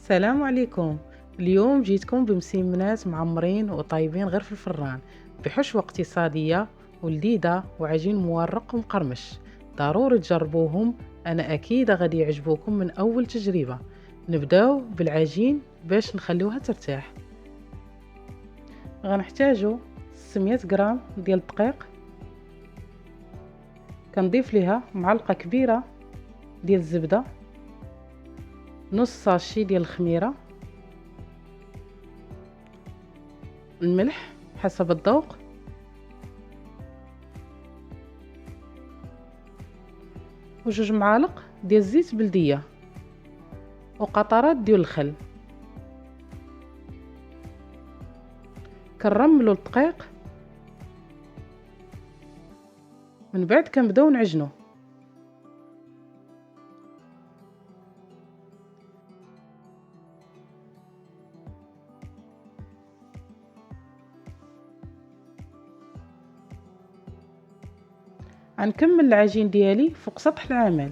السلام عليكم. اليوم جيتكم بمسمنات معمرين وطيبين غير في الفران بحشوة اقتصادية ولذيذة وعجين مورق ومقرمش. ضروري تجربوهم، أنا أكيد غادي يعجبوكم من أول تجربة. نبداو بالعجين باش نخليوها ترتاح. غنحتاجو 600 غرام ديال الدقيق، كنضيف ليها معلقة كبيرة ديال الزبدة، نص ساشي ديال الخميرة، الملح حسب الذوق، وجوج معالق ديال الزيت بلدية، وقطرات ديال الخل. كنرملو الدقيق، من بعد كنبداو نعجنو. غنكمل العجين ديالي فوق سطح العمل،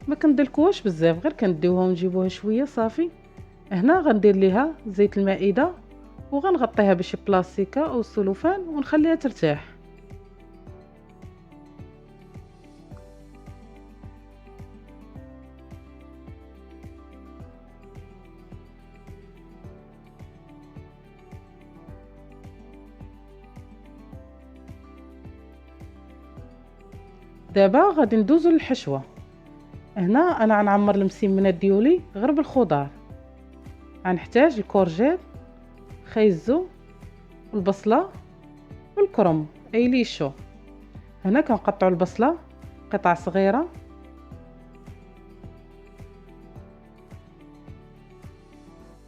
ما كندلكوهاش بزاف، غير كنديوها ونجيبوها شويه صافي. هنا غندير ليها زيت المائده وغنغطيها بشي بلاستيكه او سلوفان ونخليها ترتاح. دابا غادي ندوزو للحشوه. هنا انا غنعمر المسمنات ديولي غير بالخضار. غنحتاج الكورجيت، خيزو، والبصله والكرنب اي ليشو. هنا كنقطعوا البصله قطع صغيره،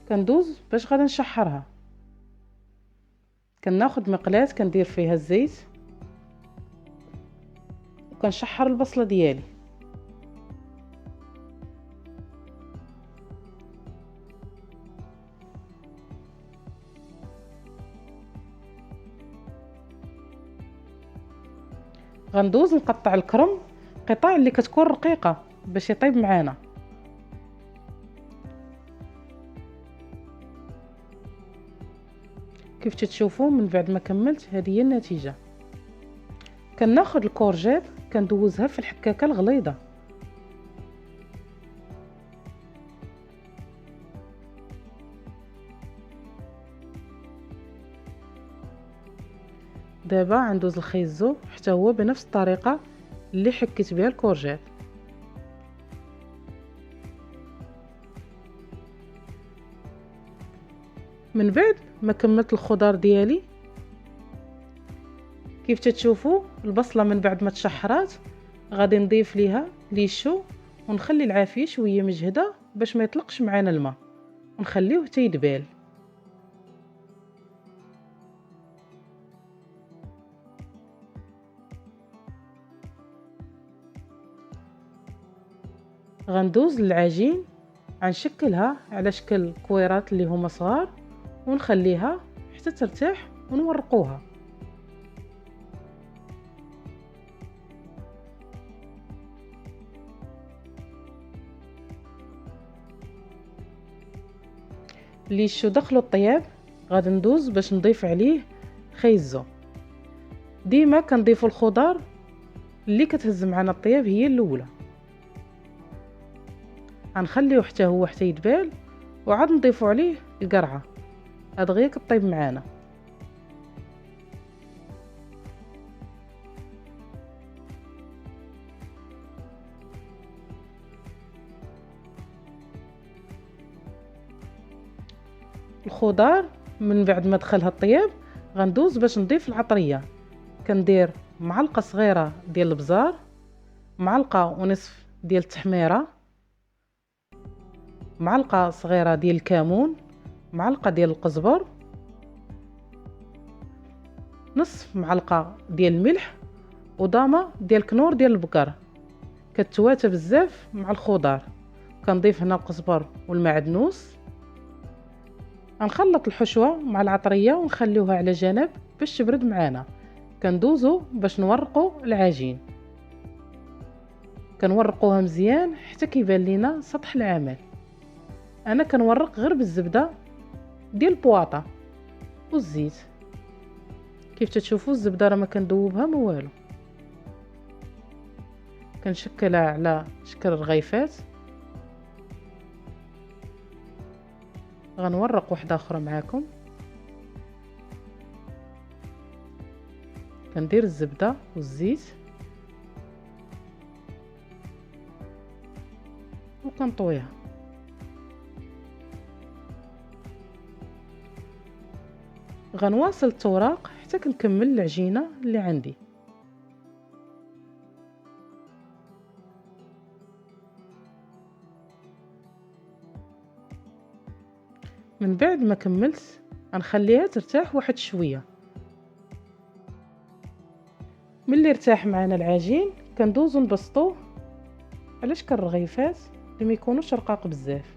كندوز باش غادي نشحرها. كناخذ مقلاة كندير فيها الزيت وكنشحر البصله ديالي. غندوز نقطع الكرنب قطع اللي كتكون رقيقه باش يطيب معانا. كيف تشوفوا من بعد ما كملت هذه هي النتيجه. كناخذ الكورجيت كندوزها في الحكاكه الغليظه. دابا غندوز الخيزو حتى هو بنفس الطريقه اللي حكيت بها الكورجيت. من بعد ما كملت الخضار ديالي، كيف تشوفوا البصله من بعد ما تشحرات غادي نضيف ليها ليشو ونخلي العافيه شويه مجهده باش ما يطلقش معانا الماء، ونخليوه حتى يدبال. غندوز للعجين، غنشكلها على شكل كويرات اللي هما صغار ونخليها حتى ترتاح ونورقوها. ليشو دخلوا الطياب غادي ندوز باش نضيف عليه خيزو. ديما كنضيفوا الخضار اللي كتهز معنا الطياب هي الاولى. غنخليوه حتى هو حتى يدبال وعاد نضيفوا عليه القرعه، هاد غير كطيب معانا. الخضار من بعد ما دخلها الطياب غندوز باش نضيف العطريه. كندير معلقه صغيره ديال البزار، معلقه ونصف ديال التحميره، معلقه صغيره ديال الكمون، معلقه ديال القزبر، نصف معلقه ديال الملح، وضامه ديال كنور ديال البقر. كتواتى بزاف مع الخضار. كنضيف هنا القزبر والمعدنوس. غنخلط الحشوه مع العطريه ونخليوها على جنب باش تبرد معانا. كندوزو باش نورقو العجين. كنورقوها مزيان حتى كيبان لينا سطح العمل. انا كنورق غير بالزبده ديال البواطه والزيت. كيف تشوفوا الزبده راه ما كندوبها ما والو. كنشكلها على شكل رغيفات. غنورق واحده اخرى معاكم. كندير الزبده والزيت وكنطويها. غنواصل التوراق حتى كنكمل العجينه اللي عندي. من بعد ما كملت غنخليها ترتاح واحد شويه. ملي ارتاح معنا العجين كندوزو نبسطوه على شكل رغيفات اللي ما يكونوش رقاق بزاف.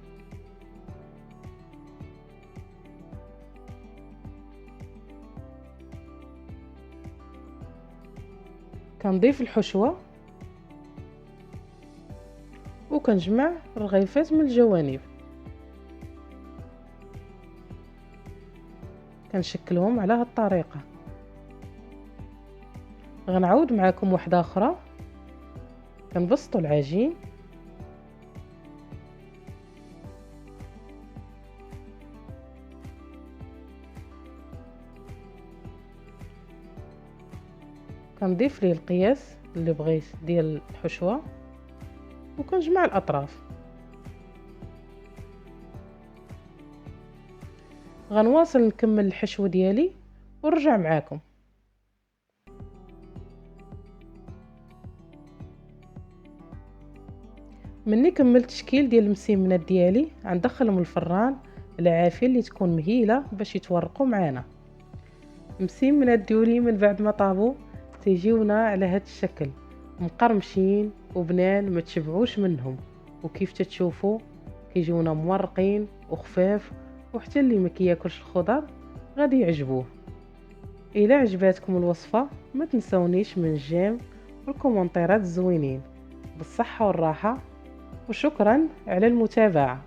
كنضيف الحشوه وكنجمع الرغيفات من الجوانب. كنشكلهم على هاد الطريقه. غنعاود معكم واحده اخرى. كنبسطوا العجين كنضيف ليه القياس اللي بغيت ديال الحشوه وكنجمع الاطراف. غنواصل نكمل الحشو ديالي ونرجع معاكم. مني كملت التشكيل ديال المسيمنات ديالي غندخلهم الفران على عافيه اللي تكون مهيله باش يتورقوا معنا. المسيمنات ديالي من بعد ما طابوا تيجيونا على هذا الشكل مقرمشين وبنان ما تشبعوش منهم. وكيف تتشوفوا كيجيونا مورقين وخفاف وحتى اللي ما كياكلش الخضر غادي يعجبوه. الى عجباتكم الوصفه ما تنسونيش من الجيم والكومنتيرات الزوينين. بالصحه والراحه وشكرا على المتابعه.